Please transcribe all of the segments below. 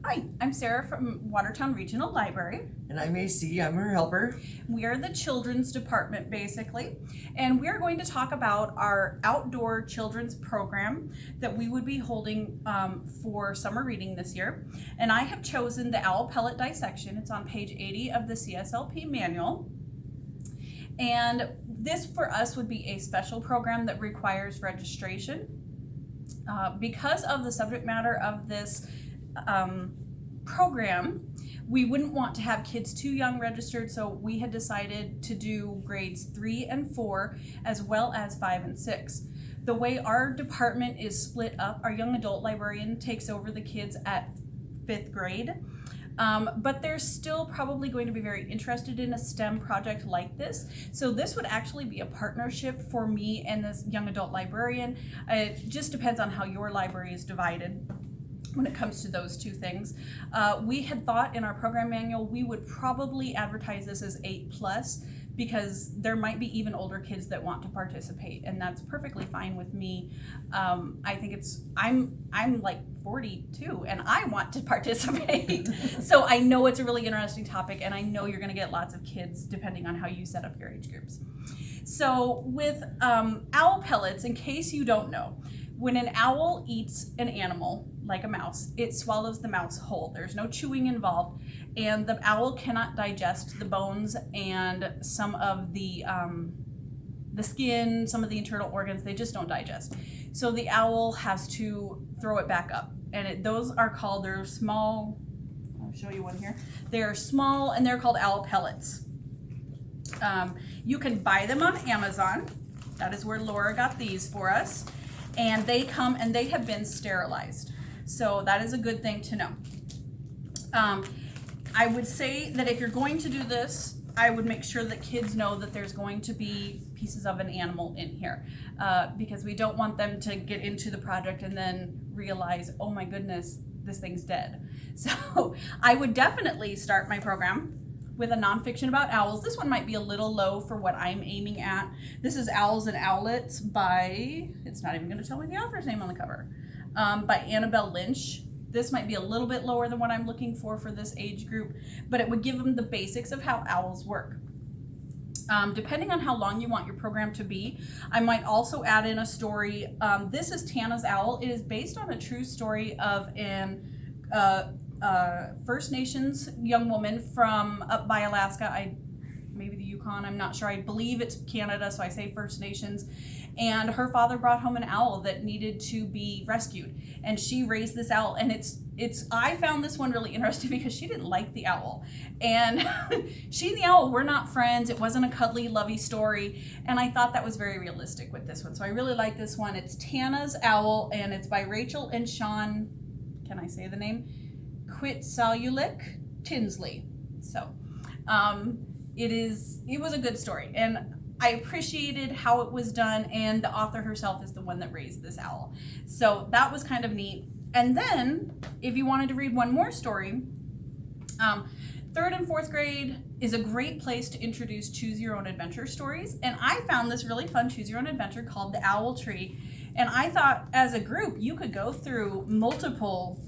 Hi, I'm Sarah from Watertown Regional Library. And I'm AC, I'm her helper. We are the children's department basically, and we are going to talk about our outdoor children's program that we would be holding for summer reading this year. And I have chosen the Owl Pellet Dissection. It's on page 80 of the CSLP manual. And this for us would be a special program that requires registration. Because of the subject matter of this program, we wouldn't want to have kids too young registered, so we had decided to do grades 3 and 4 as well as 5 and 6. The way our department is split up, our young adult librarian takes over the kids at 5th grade. But they're still probably going to be very interested in a STEM project like this. So this would actually be a partnership for me and this young adult librarian. It just depends on how your library is divided when it comes to those two things. We had thought in our program manual we would probably advertise this as 8+, because there might be even older kids that want to participate, and that's perfectly fine with me. I think I'm like 42 and I want to participate. So I know it's a really interesting topic, and I know you're gonna get lots of kids depending on how you set up your age groups. So with owl pellets, in case you don't know, when an owl eats an animal, like a mouse, it swallows the mouse whole. There's no chewing involved, and the owl cannot digest the bones and some of the skin, some of the internal organs. They just don't digest. So the owl has to throw it back up, and those are called, they're small, I'll show you one here. They're small and they're called owl pellets. You can buy them on Amazon. That is where Laura got these for us. And they come and they have been sterilized. So that is a good thing to know. I would say that if you're going to do this, I would make sure that kids know that there's going to be pieces of an animal in here, because we don't want them to get into the project and then realize, oh my goodness, this thing's dead. So I would definitely start my program with a nonfiction about owls. This one might be a little low for what I'm aiming at. This is Owls and Owlets by, it's not even gonna tell me the author's name on the cover, by Annabelle Lynch. This might be a little bit lower than what I'm looking for this age group, but it would give them the basics of how owls work. Depending on how long you want your program to be, I might also add in a story. This is Tana's Owl. It is based on a true story of an First Nations young woman from up by Alaska, maybe the Yukon, I'm not sure. I believe it's Canada, so I say First Nations. And her father brought home an owl that needed to be rescued, and she raised this owl. And I found this one really interesting because she didn't like the owl, and she and the owl were not friends. It wasn't a cuddly, lovey story, and I thought that was very realistic with this one. So I really like this one. It's Tana's Owl, and it's by Rachel and Sean, can I say the name? Quitsalulik Tinsley. So it was a good story, and I appreciated how it was done, and the author herself is the one that raised this owl. So that was kind of neat. And then if you wanted to read one more story, 3rd and 4th grade is a great place to introduce choose your own adventure stories. And I found this really fun choose your own adventure called The Owl Tree. And I thought as a group you could go through multiple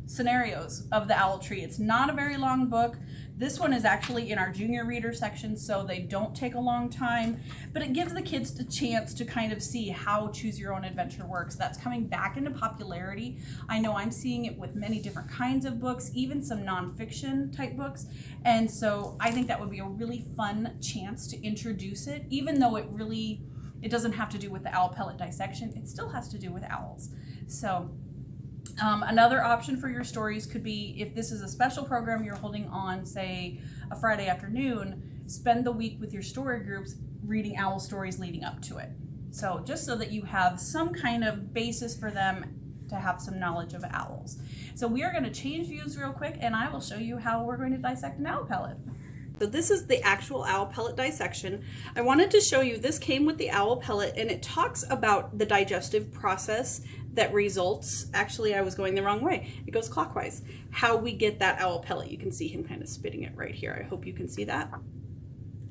scenarios of The Owl Tree. It's not a very long book. This one is actually in our junior reader section, so they don't take a long time, but it gives the kids a chance to kind of see how choose your own adventure works. That's coming back into popularity. I know I'm seeing it with many different kinds of books, even some nonfiction type books. And so I think that would be a really fun chance to introduce it, even though it doesn't have to do with the owl pellet dissection. It still has to do with owls. So another option for your stories could be, if this is a special program you're holding on, say, a Friday afternoon, spend the week with your story groups reading owl stories leading up to it. So just so that you have some kind of basis for them to have some knowledge of owls. So we are going to change views real quick, and I will show you how we're going to dissect an owl pellet. So this is the actual owl pellet dissection. I wanted to show you, this came with the owl pellet, and it talks about the digestive process that results, actually I was going the wrong way, it goes clockwise, how we get that owl pellet. You can see him kind of spitting it right here. I hope you can see that.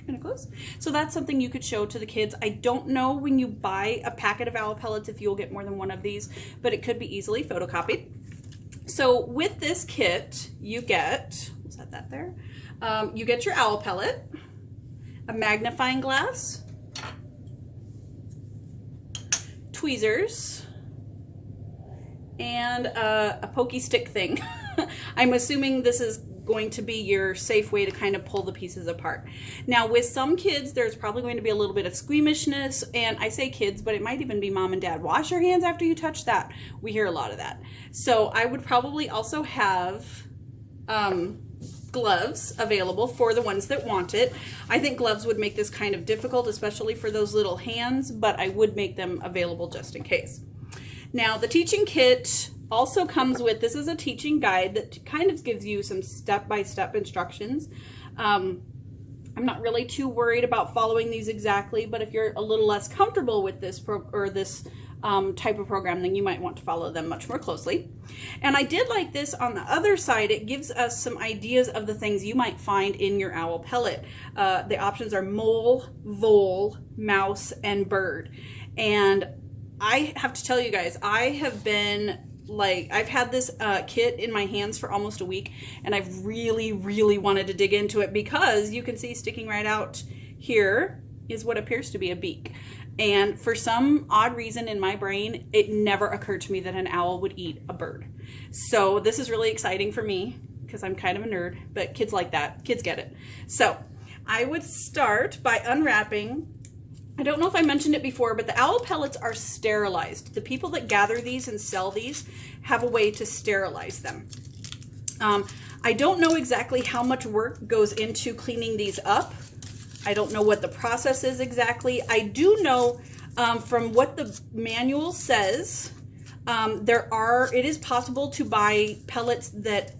Kind of close. So that's something you could show to the kids. I don't know when you buy a packet of owl pellets if you'll get more than one of these, but it could be easily photocopied. So with this kit, you get, we'll set that there, you get your owl pellet, a magnifying glass, tweezers, and a pokey stick thing. I'm assuming this is going to be your safe way to kind of pull the pieces apart. Now with some kids, there's probably going to be a little bit of squeamishness, and I say kids, but it might even be mom and dad. Wash your hands after you touch that. We hear a lot of that. So I would probably also have gloves available for the ones that want it. I think gloves would make this kind of difficult, especially for those little hands, but I would make them available just in case. Now the teaching kit also comes with, this is a teaching guide that kind of gives you some step-by-step instructions. I'm not really too worried about following these exactly, but if you're a little less comfortable with this type of program, then you might want to follow them much more closely. And I did like this on the other side. It gives us some ideas of the things you might find in your owl pellet. The options are mole, vole, mouse, and bird. And I have to tell you guys, I have been I've had this kit in my hands for almost a week, and I've really wanted to dig into it because you can see sticking right out here is what appears to be a beak. And for some odd reason in my brain, it never occurred to me that an owl would eat a bird. So this is really exciting for me because I'm kind of a nerd, but kids like that. Kids get it. So I would start by unwrapping. I don't know if I mentioned it before, but the owl pellets are sterilized. The people that gather these and sell these have a way to sterilize them. I don't know exactly how much work goes into cleaning these up. I don't know what the process is exactly. I do know from what the manual says, it is possible to buy pellets that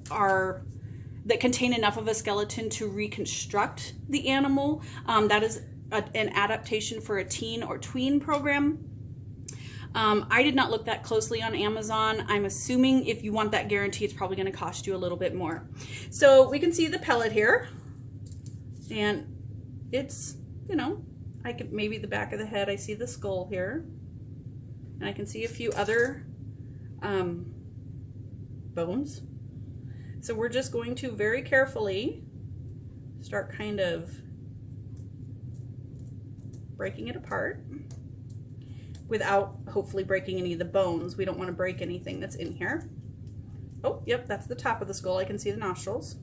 contain enough of a skeleton to reconstruct the animal. That is an adaptation for a teen or tween program. I did not look that closely on Amazon. I'm assuming if you want that guarantee, it's probably going to cost you a little bit more. So we can see the pellet here, and it's, you know, I can maybe the back of the head. I see the skull here, and I can see a few other bones. So we're just going to very carefully start kind of breaking it apart without hopefully breaking any of the bones. We don't want to break anything that's in here. Oh, yep, that's the top of the skull. I can see the nostrils.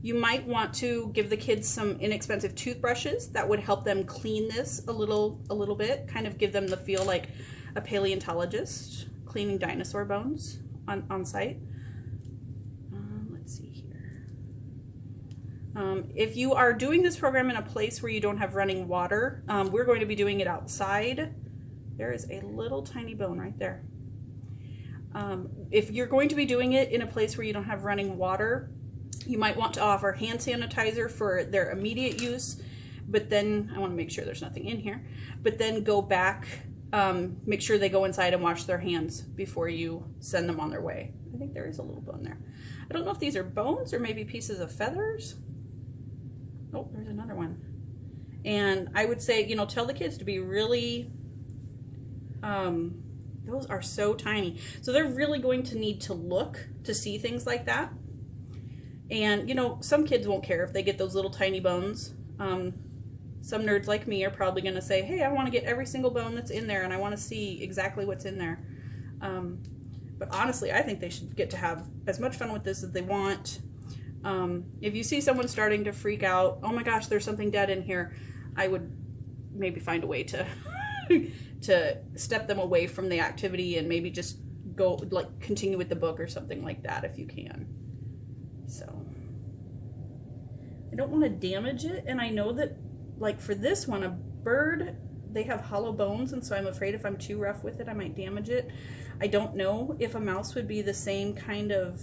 You might want to give the kids some inexpensive toothbrushes. That would help them clean this a little bit, kind of give them the feel like a paleontologist cleaning dinosaur bones on site. Let's see here. If you are doing this program in a place where you don't have running water, we're going to be doing it outside. There is a little tiny bone right there. If you're going to be doing it in a place where you don't have running water, you might want to offer hand sanitizer for their immediate use, but then I want to make sure there's nothing in here, but then go back, make sure they go inside and wash their hands before you send them on their way. I think there is a little bone there. I don't know if these are bones or maybe pieces of feathers. Oh, there's another one. And I would say, you know, tell the kids to be really, those are so tiny. So they're really going to need to look to see things like that. And, you know, some kids won't care if they get those little tiny bones. Some nerds like me are probably going to say, hey, I want to get every single bone that's in there and I want to see exactly what's in there. But honestly, I think they should get to have as much fun with this as they want. If you see someone starting to freak out, oh my gosh, there's something dead in here, I would maybe find a way to to step them away from the activity and maybe just go, like, continue with the book or something like that if you can. So I don't want to damage it, and I know that, like, for this one, a bird, they have hollow bones, and so I'm afraid if I'm too rough with it, I might damage it. I don't know if a mouse would be the same kind of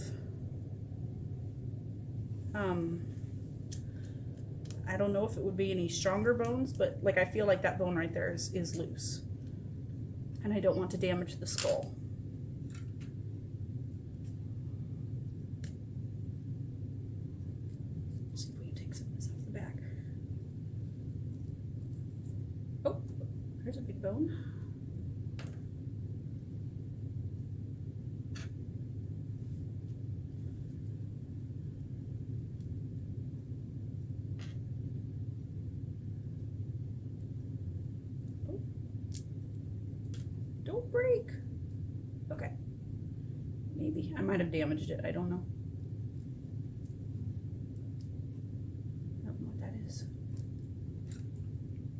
I don't know if it would be any stronger bones, but like I feel like that bone right there is loose, and I don't want to damage the skull. Let's see if we can take some of this off the back. Oh, there's a big bone. break? Okay. Maybe. I might have damaged it. I don't know. I don't know what that is.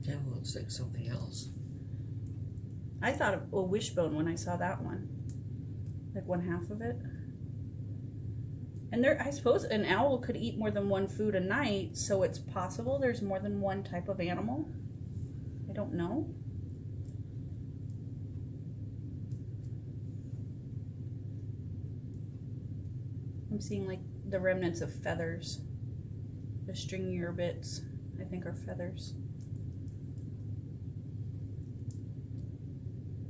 That looks like something else. I thought of a wishbone when I saw that one. Like one half of it. And there, I suppose an owl could eat more than one food a night, so it's possible there's more than one type of animal. I don't know. I'm seeing like the remnants of feathers. The stringier bits, I think, are feathers.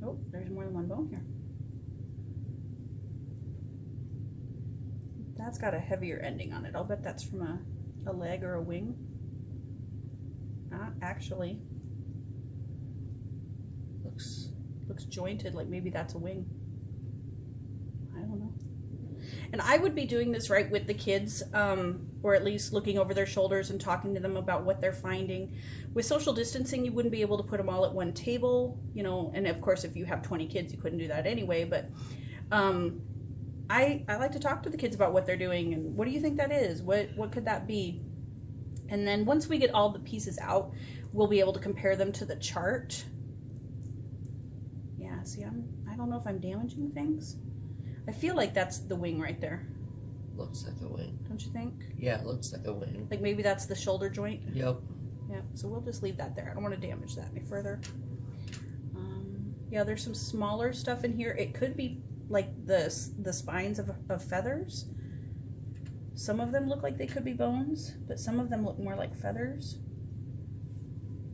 Oh, there's more than one bone here. That's got a heavier ending on it. I'll bet that's from a leg or a wing. Not actually. Looks jointed, like maybe that's a wing. I don't know. And I would be doing this right with the kids, or at least looking over their shoulders and talking to them about what they're finding. With social distancing, you wouldn't be able to put them all at one table, you know, and of course if you have 20 kids, you couldn't do that anyway, but I like to talk to the kids about what they're doing and what do you think that is? What could that be? And then once we get all the pieces out, we'll be able to compare them to the chart. Yeah, see, I don't know if I'm damaging things. I feel like that's the wing right there. Looks like a wing. Don't you think? Yeah, it looks like a wing. Like maybe that's the shoulder joint? Yep. Yeah, so we'll just leave that there. I don't want to damage that any further. Yeah, there's some smaller stuff in here. It could be like the spines of feathers. Some of them look like they could be bones, but some of them look more like feathers.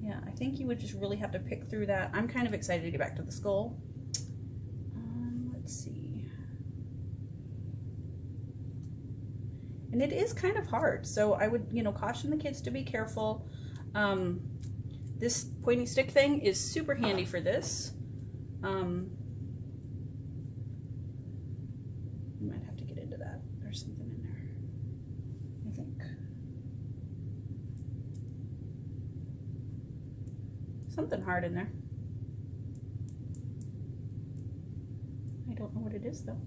Yeah, I think you would just really have to pick through that. I'm kind of excited to get back to the skull. Let's see. And it is kind of hard, so I would, you know, caution the kids to be careful. This pointy stick thing is super handy for this. You might have to get into that. There's something in there, I think. Something hard in there. I don't know what it is though.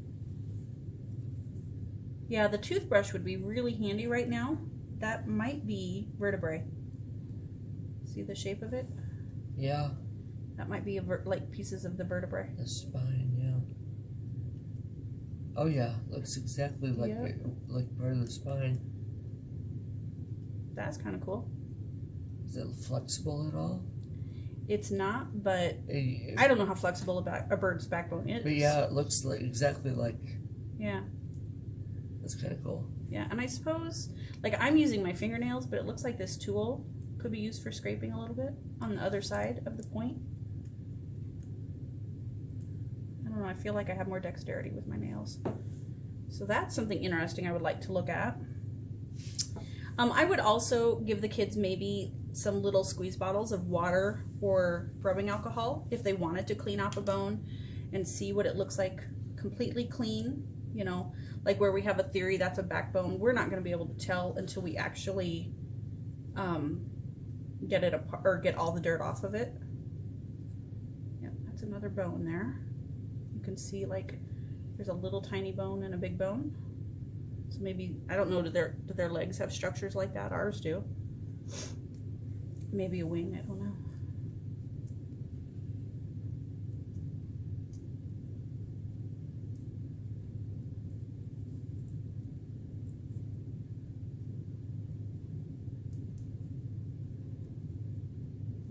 Yeah, the toothbrush would be really handy right now. That might be vertebrae. See the shape of it? Yeah. That might be like pieces of the vertebrae. The spine, yeah. Oh yeah, looks exactly like Yep. like part of the spine. That's kind of cool. Is it flexible at all? It's not, but It- I don't know how flexible a bird's backbone is. But yeah, it looks like exactly like. Yeah. That's kind of cool. Yeah, and I suppose, like, I'm using my fingernails, but it looks like this tool could be used for scraping a little bit on the other side of the point. I don't know, I feel like I have more dexterity with my nails. So that's something interesting I would like to look at. I would also give the kids maybe some little squeeze bottles of water or rubbing alcohol if they wanted to clean off a bone and see what it looks like completely clean, you know, like where we have a theory that's a backbone. We're not going to be able to tell until we actually get it apart or get all the dirt off of it. Yeah, that's another bone there. You can see like there's a little tiny bone and a big bone. So maybe, I don't know, do their legs have structures like that? Ours do. Maybe a wing, I don't know.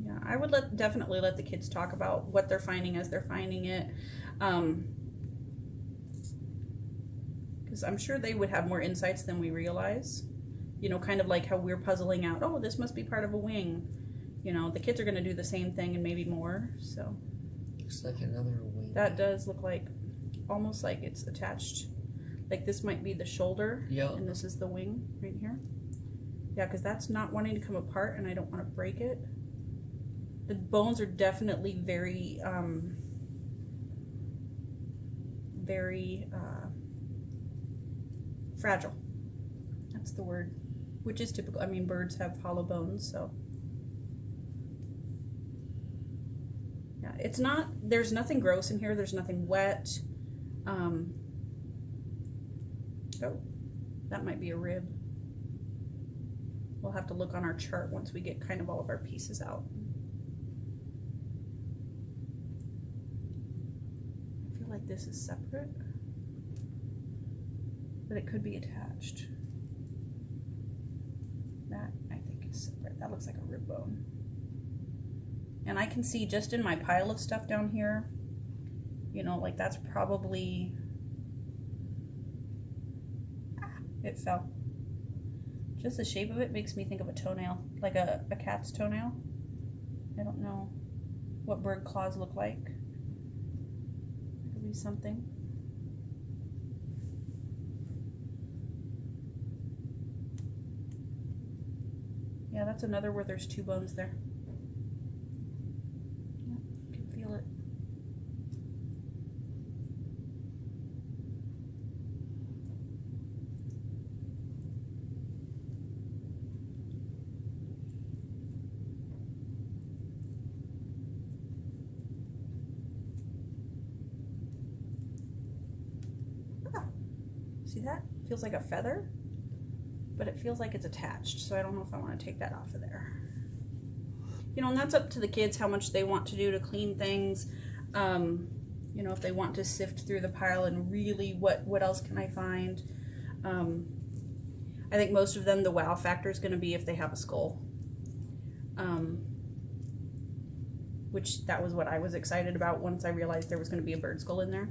Yeah, I would definitely let the kids talk about what they're finding as they're finding it. Because I'm sure they would have more insights than we realize. You know, kind of like how we're puzzling out, oh, this must be part of a wing. You know, the kids are going to do the same thing and maybe more, so. Looks like another wing. That does look like, almost like it's attached. Like this might be the shoulder, Yeah. and this is the wing right here. Yeah, because that's not wanting to come apart and I don't want to break it. The bones are definitely very, fragile. That's the word, which is typical. I mean, birds have hollow bones, so. Yeah, it's not, there's nothing gross in here. There's nothing wet. Oh, that might be a rib. We'll have to look on our chart once we get kind of all of our pieces out. I feel like this is separate, but it could be attached. That I think is separate. That looks like a rib bone. And I can see just in my pile of stuff down here, you know, like that's probably, it fell. Just the shape of it makes me think of a toenail, like a cat's toenail. I don't know what bird claws look like. It could be something. Yeah, that's another where there's two bones there. Yeah, I can feel it. See that? Feels like a feather, but it feels like it's attached, so I don't know if I want to take that off of there. You know, and that's up to the kids how much they want to do to clean things. You know, if they want to sift through the pile and really what else can I find. I think most of them, the wow factor is going to be if they have a skull. Which that was what I was excited about once I realized there was going to be a bird skull in there.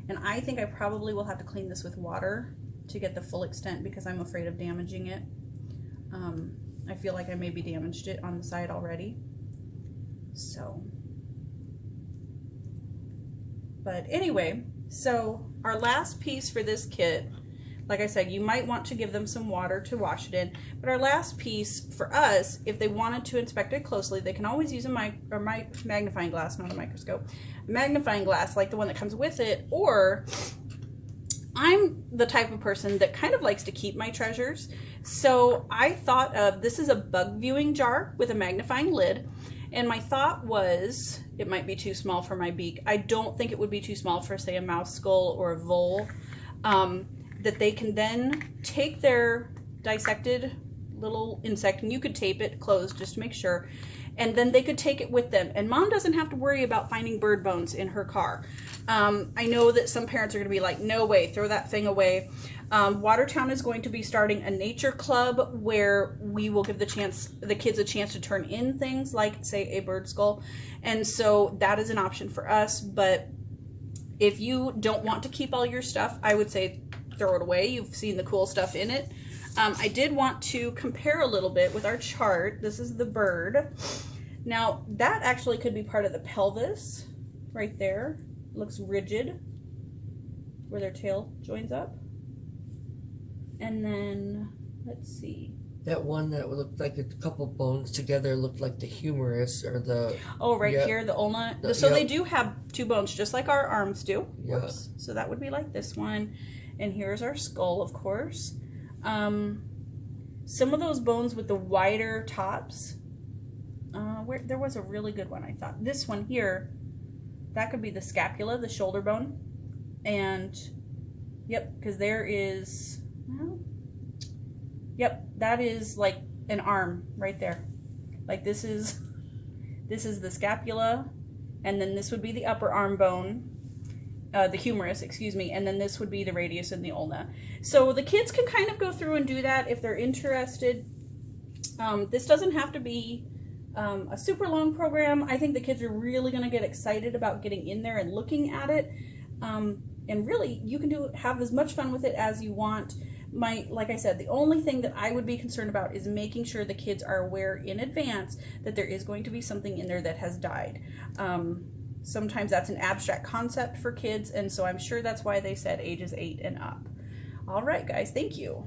And I think I probably will have to clean this with water to get the full extent because I'm afraid of damaging it. I feel like I maybe damaged it on the side already. So, but anyway, so our last piece for this kit, like I said, you might want to give them some water to wash it in, but our last piece for us, if they wanted to inspect it closely, they can always use a magnifying glass, not a microscope, a magnifying glass like the one that comes with it, or I'm the type of person that kind of likes to keep my treasures. So I thought of, this is a bug viewing jar with a magnifying lid. And my thought was, it might be too small for my beak. I don't think it would be too small for, say, a mouse skull or a vole. That they can then take their dissected little insect, and you could tape it closed just to make sure, and then they could take it with them. And Mom doesn't have to worry about finding bird bones in her car. I know that some parents are going to be like, no way, throw that thing away. Watertown is going to be starting a nature club where we will give the kids a chance to turn in things like, say, a bird skull. And so that is an option for us. But if you don't want to keep all your stuff, I would say throw it away. You've seen the cool stuff in it. I did want to compare a little bit with our chart. This is the bird. Now, that actually could be part of the pelvis right there. Looks rigid where their tail joins up. And then, let's see. That one that looked like a couple bones together looked like the humerus or the... Oh, right here, the ulna. So yep. they do have two bones, just like our arms do. Yeah. Whoops. So that would be like this one. And here's our skull, of course. Some of those bones with the wider tops, there was a really good one, I thought. This one here, that could be the scapula, the shoulder bone. And, yep, because there is, well, yep, that is like an arm right there. Like this is the scapula, and then this would be the upper arm bone. The humerus, excuse me, and then this would be the radius and the ulna. So the kids can kind of go through and do that if they're interested. This doesn't have to be a super long program. I think the kids are really going to get excited about getting in there and looking at it. And really, you can have as much fun with it as you want. Like I said, the only thing that I would be concerned about is making sure the kids are aware in advance that there is going to be something in there that has died. Sometimes that's an abstract concept for kids, and so I'm sure that's why they said ages 8 and up. All right, guys, thank you.